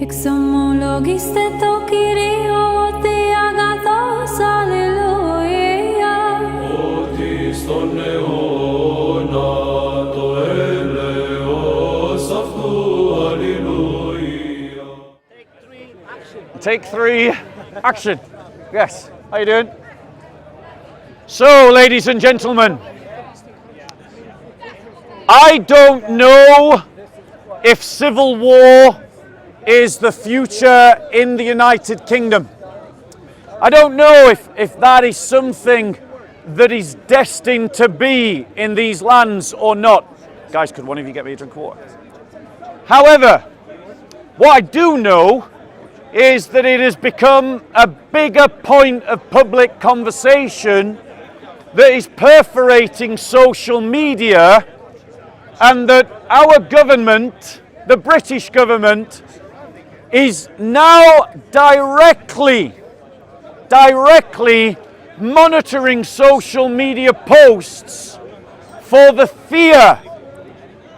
Exomologiste tokirio te agathos alleluia. Otis ton neona to eleos aftu alleluia. Take three, action. Yes, how you doing? So, ladies and gentlemen, I don't know if civil war is the future in the United Kingdom. I don't know if that is something that is destined to be in these lands or not. Guys, could one of you get me a drink of water? However, what I do know is that it has become a bigger point of public conversation that is perforating social media, and that our government, the British government, is now directly monitoring social media posts for the fear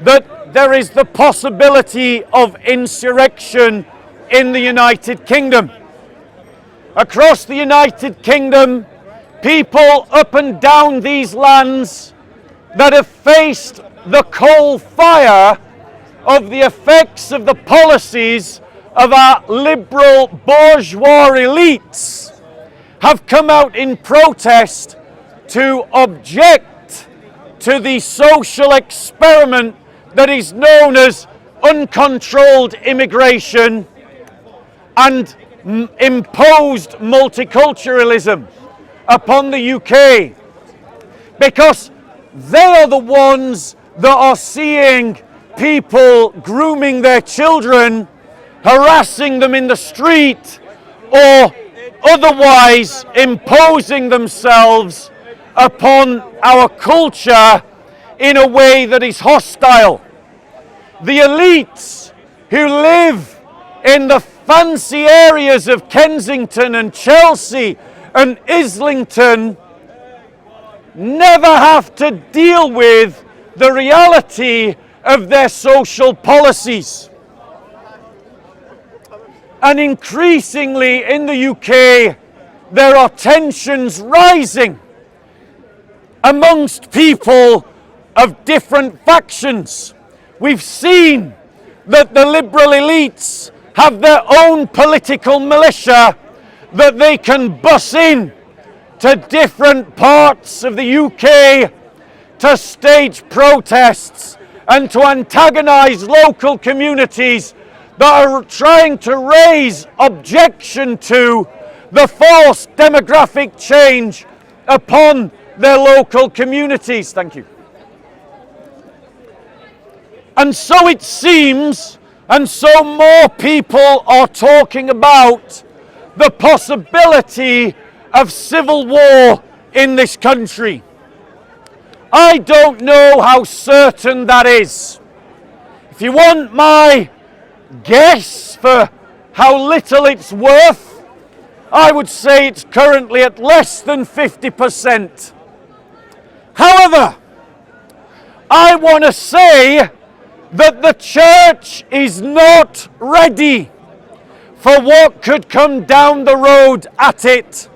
that there is the possibility of insurrection in the United Kingdom. Across the United Kingdom, people up and down these lands that have faced the coal fire of the effects of the policies of our liberal bourgeois elites have come out in protest to object to the social experiment that is known as uncontrolled immigration and imposed multiculturalism upon the UK, because they are the ones that are seeing people grooming their children, harassing them in the street, or otherwise imposing themselves upon our culture in a way that is hostile. The elites who live in the fancy areas of Kensington and Chelsea and Islington never have to deal with the reality of their social policies. And increasingly in the UK, there are tensions rising amongst people of different factions. We've seen that the liberal elites have their own political militia that they can bus in to different parts of the UK to stage protests and to antagonise local communities that are trying to raise objection to the forced demographic change upon their local communities. Thank you. And so it seems, and so more people are talking about the possibility of civil war in this country. I don't know how certain that is. If you want my guess for how little it's worth, I would say it's currently at less than 50%. However, I want to say that the church is not ready for what could come down the road at it.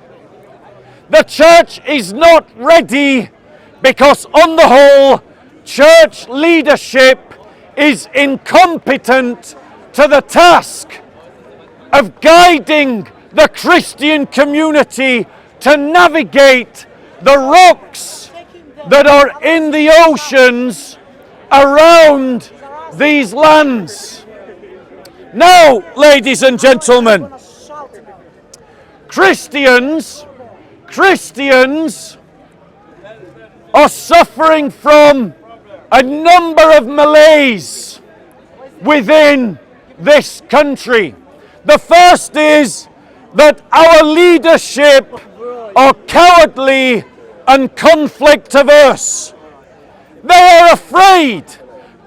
The church is not ready because, on the whole, church leadership is incompetent to the task of guiding the Christian community to navigate the rocks that are in the oceans around these lands. Now, ladies and gentlemen, Christians are suffering from a number of malaise within this country. The first is that our leadership are cowardly and conflict averse. They are afraid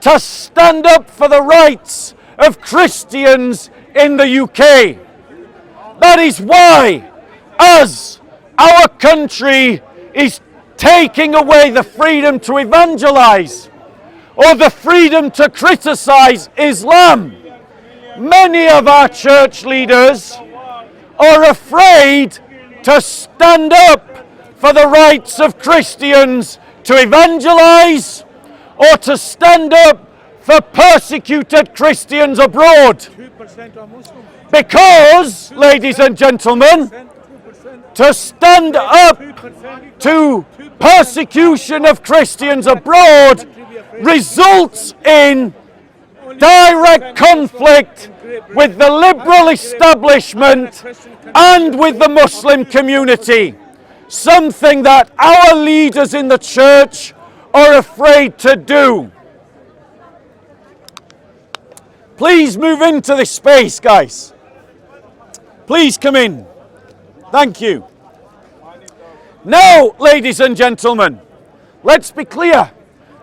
to stand up for the rights of Christians in the UK. That is why, as our country is taking away the freedom to evangelize or the freedom to criticize Islam, Many of our church leaders are afraid to stand up for the rights of Christians to evangelize or to stand up for persecuted Christians abroad. Because, ladies and gentlemen, to stand up to persecution of Christians abroad results in direct conflict with the liberal establishment and with the Muslim community, something that our leaders in the church are afraid to do. Please move into this space, guys. Please come in. Thank you. Now, ladies and gentlemen, let's be clear.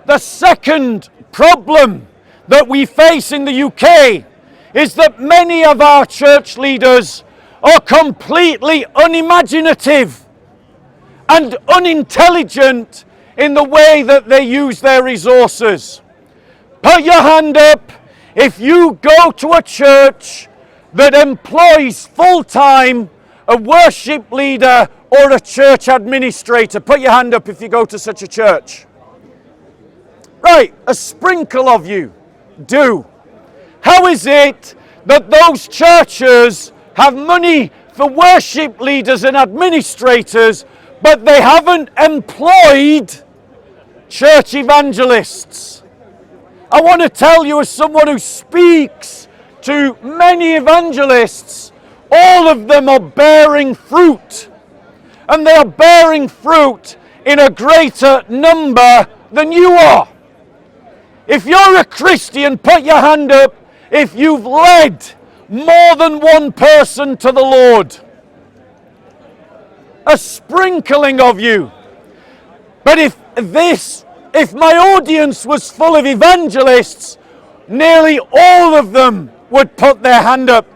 The second problem that we face in the UK is that many of our church leaders are completely unimaginative and unintelligent in the way that they use their resources. Put your hand up if you go to a church that employs full-time a worship leader or a church administrator. Put your hand up if you go to such a church. Right, a sprinkle of you do. How is it that those churches have money for worship leaders and administrators, but they haven't employed church evangelists? I want to tell you, as someone who speaks to many evangelists, all of them are bearing fruit. And they are bearing fruit in a greater number than you are. If you're a Christian, put your hand up if you've led more than one person to the Lord. A sprinkling of you. But if my audience was full of evangelists, nearly all of them would put their hand up.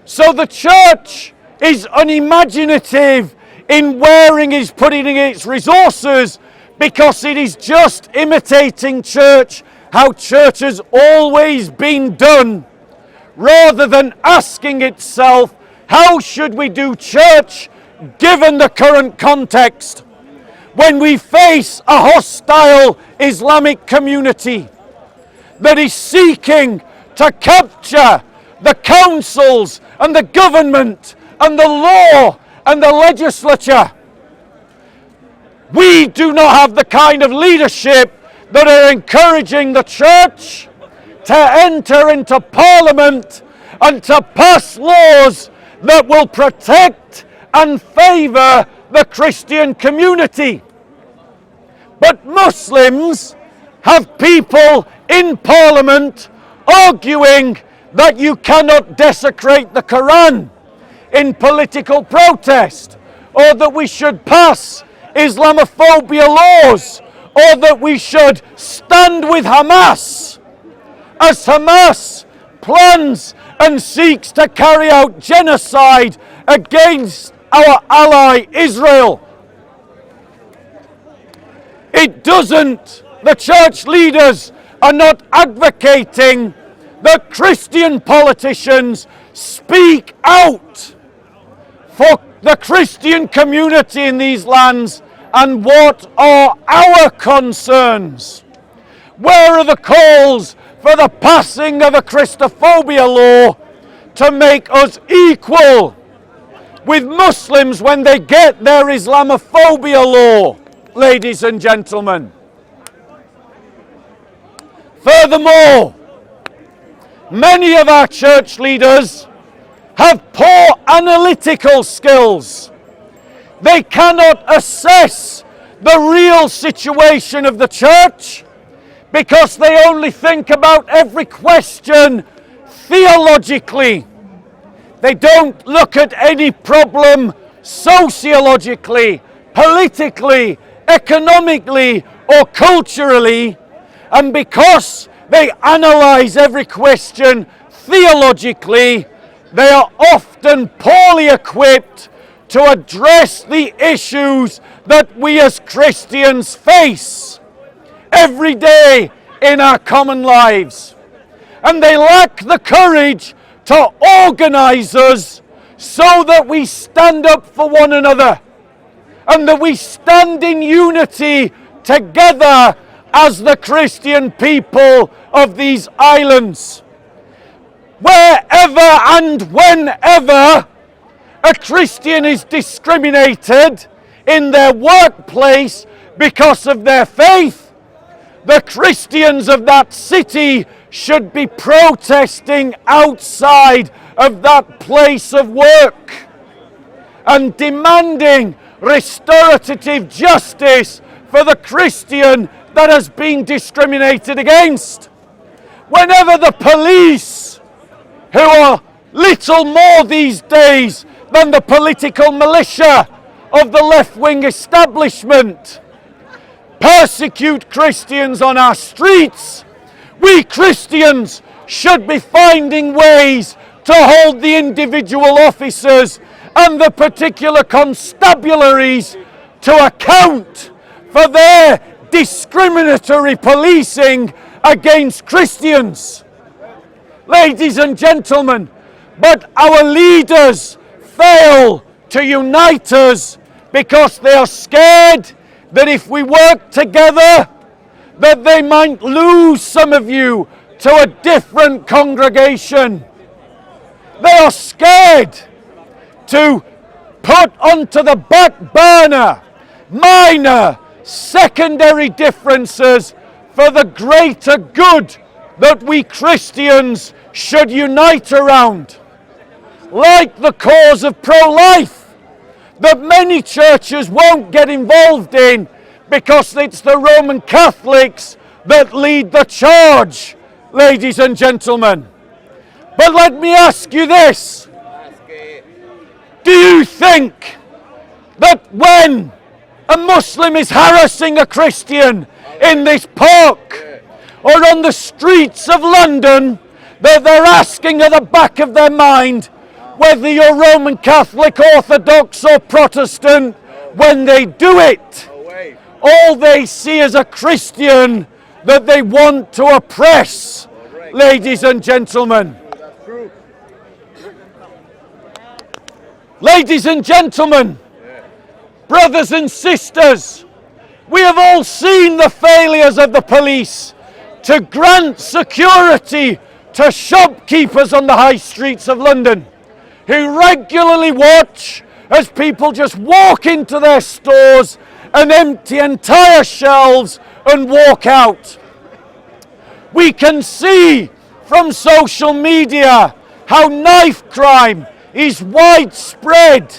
So the church is unimaginative in where it is putting its resources, because it is just imitating church, how church has always been done, rather than asking itself, how should we do church given the current context? When we face a hostile Islamic community that is seeking to capture the councils and the government and the law and the legislature, we do not have the kind of leadership that are encouraging the church to enter into Parliament and to pass laws that will protect and favour the Christian community. But Muslims have people in Parliament arguing that you cannot desecrate the Quran in political protest, or that we should pass Islamophobia laws, or that we should stand with Hamas as Hamas plans and seeks to carry out genocide against our ally Israel. It doesn't, the church leaders are not advocating that Christian politicians speak out for the Christian community in these lands and what are our concerns. Where are the calls for the passing of a Christophobia law to make us equal with Muslims when they get their Islamophobia law, ladies and gentlemen? Furthermore, many of our church leaders have poor analytical skills. They cannot assess the real situation of the church because they only think about every question theologically. They don't look at any problem sociologically, politically, economically, or culturally. And because they analyze every question theologically, they are often poorly equipped to address the issues that we as Christians face every day in our common lives. and they lack the courage to organize us so that we stand up for one another and that we stand in unity together as the Christian people of these islands. Wherever and whenever a Christian is discriminated in their workplace because of their faith, the Christians of that city should be protesting outside of that place of work and demanding restorative justice for the Christian that has been discriminated against. Whenever the police, who are little more these days than the political militia of the left-wing establishment, persecute Christians on our streets, we Christians should be finding ways to hold the individual officers and the particular constabularies to account for their discriminatory policing against Christians. Ladies and gentlemen, but our leaders fail to unite us because they are scared that if we work together, that they might lose some of you to a different congregation. They are scared to put onto the back burner minor, secondary differences for the greater good that we Christians should unite around. Like the cause of pro-life, that many churches won't get involved in because it's the Roman Catholics that lead the charge, ladies and gentlemen. But let me ask you this. Do you think that when a Muslim is harassing a Christian in this park or on the streets of London, that they're asking at the back of their mind whether you're Roman Catholic, Orthodox or Protestant when they do it? All they see is a Christian that they want to oppress, ladies and gentlemen. Ladies and gentlemen, brothers and sisters, we have all seen the failures of the police to grant security to shopkeepers on the high streets of London, who regularly watch as people just walk into their stores and empty entire shelves and walk out. We can see from social media how knife crime is widespread,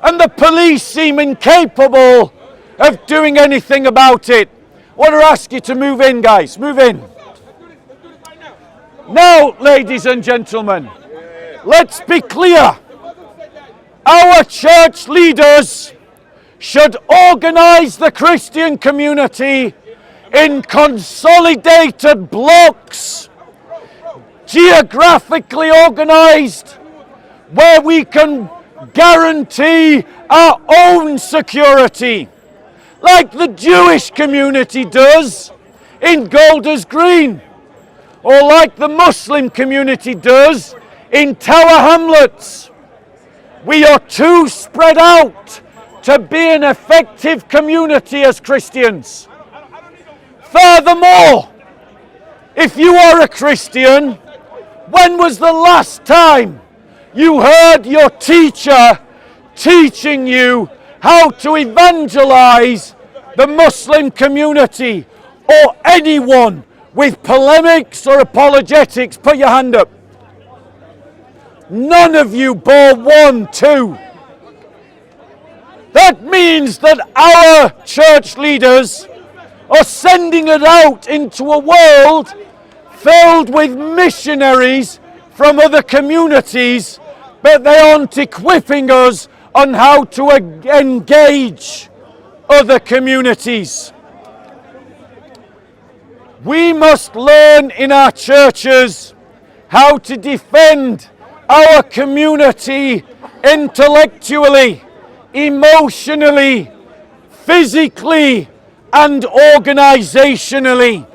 and the police seem incapable of doing anything about it. I want to ask you to move in, guys. Move in. Now, ladies and gentlemen, let's be clear. Our church leaders should organize the Christian community in consolidated blocks, geographically organized, where we can guarantee our own security, like the Jewish community does in Golders Green, or like the Muslim community does in Tower Hamlets. We are too spread out to be an effective community as Christians. Furthermore, if you are a Christian, when was the last time you heard your teacher teaching you how to evangelize the Muslim community, or anyone with polemics or apologetics? Put your hand up. None of you bore 1, 2. That means that our church leaders are sending it out into a world filled with missionaries from other communities, but they aren't equipping us on how to engage other communities. We must learn in our churches how to defend our community intellectually, emotionally, physically, and organizationally.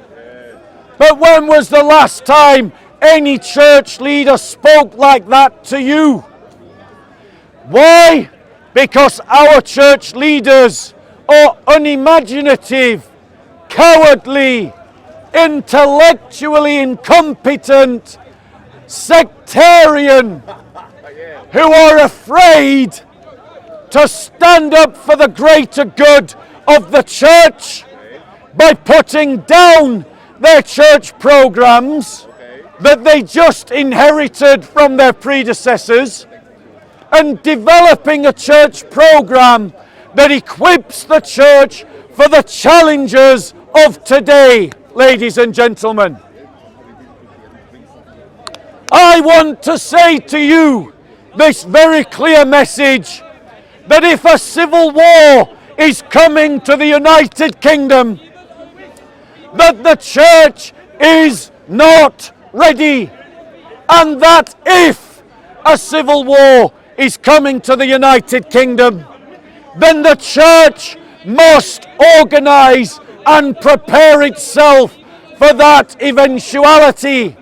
But when was the last time any church leader spoke like that to you? Why? Because our church leaders are unimaginative, cowardly, intellectually incompetent, sectarian, who are afraid to stand up for the greater good of the church by putting down their church programs that they just inherited from their predecessors and developing a church program that equips the church for the challenges of today, ladies and gentlemen. I want to say to you this very clear message, that if a civil war is coming to the United Kingdom, that the church is not ready, and that if a civil war is coming to the United Kingdom, then the church must organize and prepare itself for that eventuality,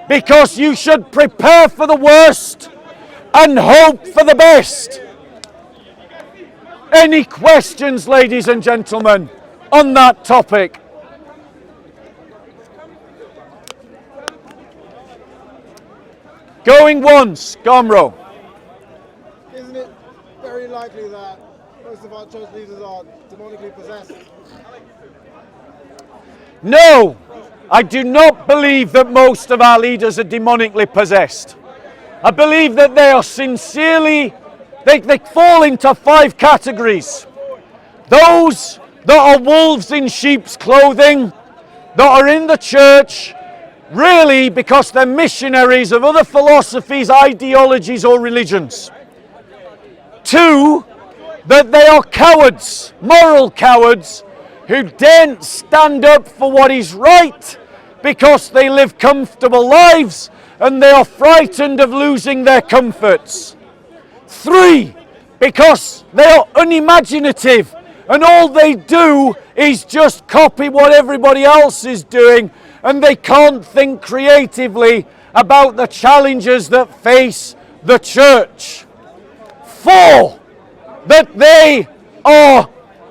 because you should prepare for the worst and hope for the best. Any questions, ladies and gentlemen, on that topic? Going once, Gomro. Isn't it very likely that most of our church leaders are demonically possessed? No, I do not believe that most of our leaders are demonically possessed. I believe that they are sincerely, they fall into 5 categories. Those that are wolves in sheep's clothing, that are in the church really because they're missionaries of other philosophies, ideologies or religions. 2, that they are cowards, moral cowards, who daren't stand up for what is right because they live comfortable lives and they are frightened of losing their comforts. 3, because they are unimaginative and all they do is just copy what everybody else is doing, and they can't think creatively about the challenges that face the church. 4, that they are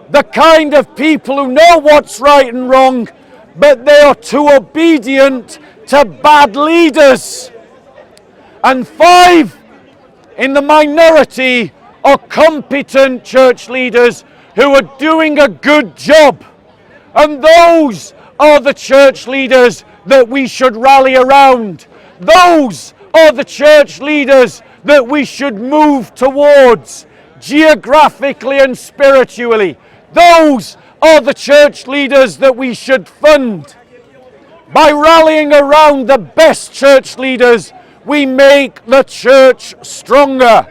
the kind of people who know what's right and wrong, but they are too obedient to bad leaders. And 5, in the minority, are competent church leaders who are doing a good job. And those are the church leaders that we should rally around. Those are the church leaders that we should move towards geographically and spiritually. Those are the church leaders that we should fund. By rallying around the best church leaders, we make the church stronger.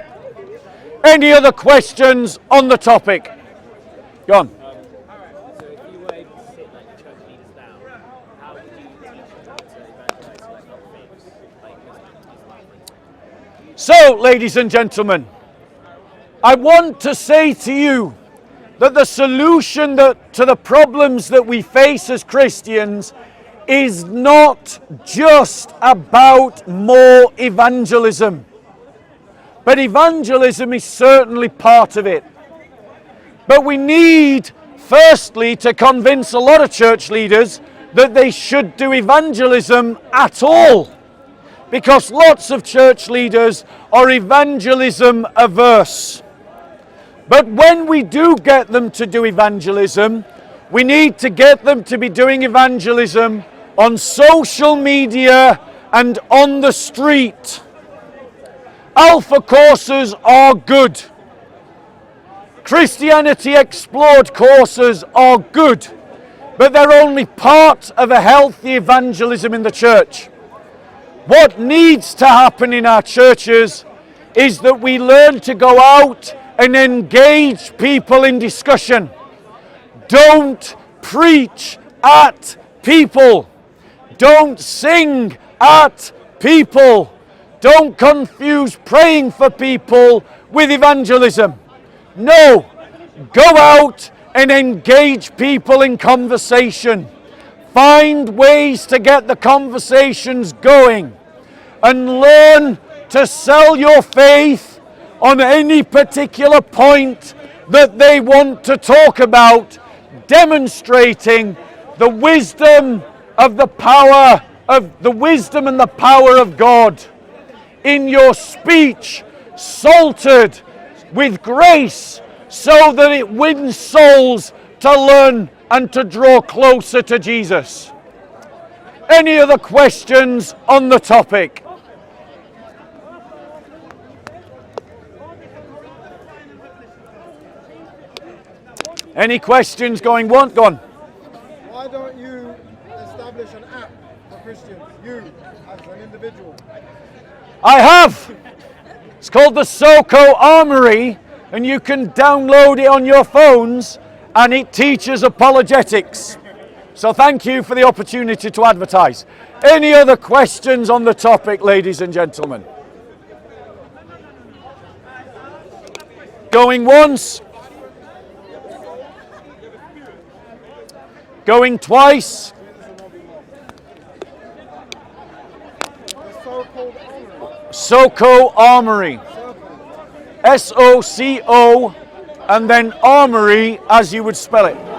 Any other questions on the topic? Go on. So if you were able to sit like the church leaders down, how would you teach them to evangelize like other things? So, ladies and gentlemen, I want to say to you that the solution to the problems that we face as Christians is not just about more evangelism. But evangelism is certainly part of it. But we need, firstly, to convince a lot of church leaders that they should do evangelism at all. Because lots of church leaders are evangelism averse. But when we do get them to do evangelism, we need to get them to be doing evangelism on social media and on the street. Alpha courses are good. Christianity Explored courses are good, but they're only part of a healthy evangelism in the church. What needs to happen in our churches is that we learn to go out and engage people in discussion. Don't preach at people. Don't sing at people. Don't confuse praying for people with evangelism. No, go out and engage people in conversation. Find ways to get the conversations going and learn to sell your faith on any particular point that they want to talk about, demonstrating the wisdom of the power of the wisdom and the power of God in your speech, salted with grace, so that it wins souls to learn and to draw closer to Jesus. Any other questions on the topic? Any questions going once? Gone. Why don't you establish an app for Christians, you as an individual? I have. It's called the SOCO Armory, and you can download it on your phones, and it teaches apologetics. So thank you for the opportunity to advertise. Any other questions on the topic, ladies and gentlemen? Going once? Going twice? The so-called armory. SOCO Armory. SOCO, and then Armory as you would spell it.